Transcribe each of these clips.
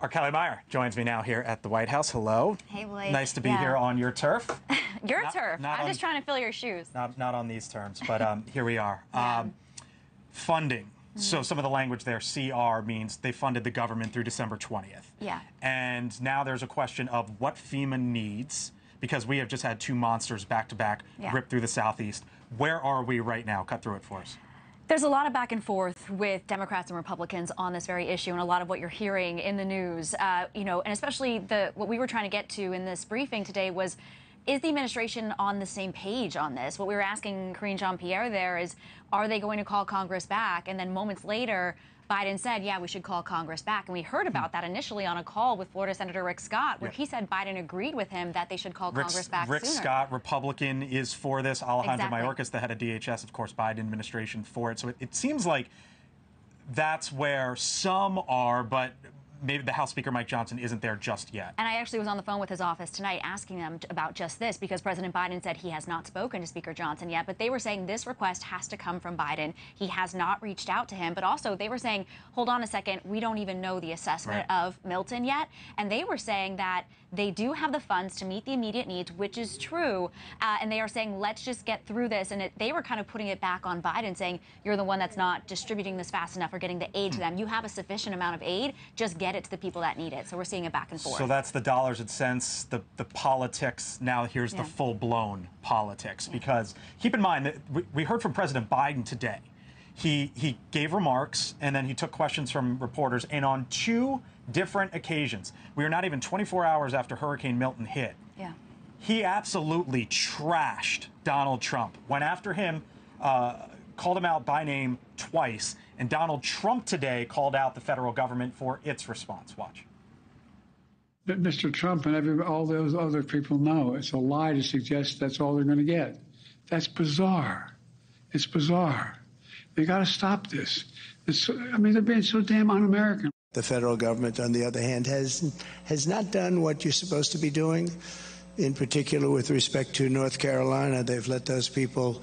Our Kellie Meyer joins me now here at the White House. Hello. Hey, Blake. Nice to be here on your turf. Your turf. I'm just trying to fill your shoes. Not on these terms, but here we are. Yeah. Funding. So some of the language there, CR, means they funded the government through December 20th. Yeah. And now there's a question of what FEMA needs, because we have just had two monsters back-to-back rip through the Southeast. Where are we right now? Cut through it for us. There's a lot of back and forth with Democrats and Republicans on this very issue, and a lot of what you're hearing in the news, and especially what we were trying to get to in this briefing today was, is the administration on the same page on this? What we were asking Karine Jean-Pierre there is, are they going to call Congress back? And then moments later, Biden said, yeah, we should call Congress back. And we heard about that initially on a call with Florida Senator Rick Scott, where he said Biden agreed with him that they should call Congress back Rick sooner. Scott, Republican, is for this. Alejandro Mayorkas, the head of DHS, of course, Biden administration for it. So it seems like that's where some are, but maybe the House Speaker Mike Johnson isn't there just yet. And I actually was on the phone with his office tonight asking them about just this, because President Biden said he has not spoken to Speaker Johnson yet, but they were saying this request has to come from Biden. He has not reached out to him, but also they were saying, hold on a second, we don't even know the assessment of Milton yet. And they were saying that they do have the funds to meet the immediate needs, which is true. And they are saying, let's just get through this. And they were kind of putting it back on Biden, saying, you're the one that's not distributing this fast enough or getting the aid to them. You have a sufficient amount of aid, just get it to the people that need it. So we're seeing it back and forth. So that's the dollars and cents, the politics. Now here's the full-blown politics. Because keep in mind that we heard from President Biden today. He gave remarks, and then he took questions from reporters, and on two different occasions, we were not even 24 hours after Hurricane Milton hit, he absolutely trashed Donald Trump, went after him, called him out by name twice, and Donald Trump today called out the federal government for its response. Watch. But Mr. Trump and all those other people know it's a lie to suggest that's all they're going to get. That's bizarre. It's bizarre. They got to stop this. They're being so damn un-American. The federal government, on the other hand, has not done what you're supposed to be doing. In particular, with respect to North Carolina, they've let those people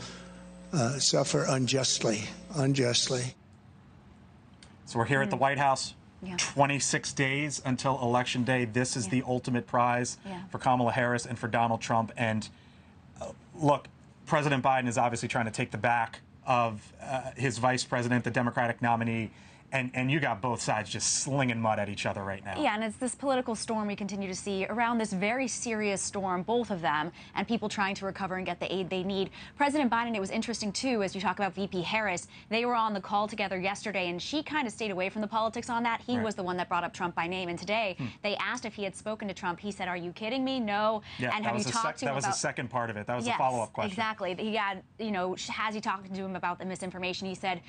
suffer unjustly. So we're here at the White House. 26 days until Election Day. This is the ultimate prize for Kamala Harris and for Donald Trump. And look, President Biden is obviously trying to take the back of his vice president, the Democratic nominee. And you got both sides just slinging mud at each other right now. Yeah, and it's this political storm we continue to see around this very serious storm, both of them, and people trying to recover and get the aid they need. President Biden, it was interesting, too, as you talk about VP Harris. They were on the call together yesterday, and she kind of stayed away from the politics on that. He was the one that brought up Trump by name. And today, they asked if he had spoken to Trump. He said, are you kidding me? No. Yeah, and have you talked to him about... That was the second part of it. That was a follow-up question. Exactly. He had, has he talked to him about the misinformation? He said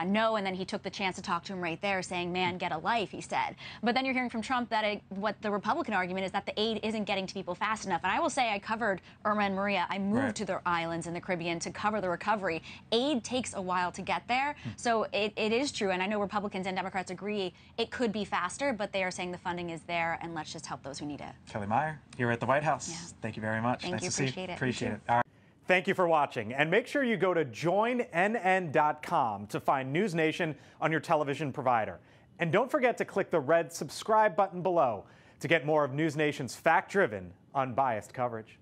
no, and then he took the chance to talk to him right there, saying, man, get a life, he said. But then you're hearing from Trump that what the Republican argument is that the aid isn't getting to people fast enough. And I will say I covered Irma and Maria. I moved to the islands in the Caribbean to cover the recovery. Aid takes a while to get there. So it is true. And I know Republicans and Democrats agree it could be faster, but they are saying the funding is there, and let's just help those who need it. Kellie Meyer here at the White House. Thank you very much. Thank you. Appreciate it. Appreciate it. All right. Thank you for watching, and make sure you go to joinnn.com to find NewsNation on your television provider. And don't forget to click the red subscribe button below to get more of NewsNation's fact-driven, unbiased coverage.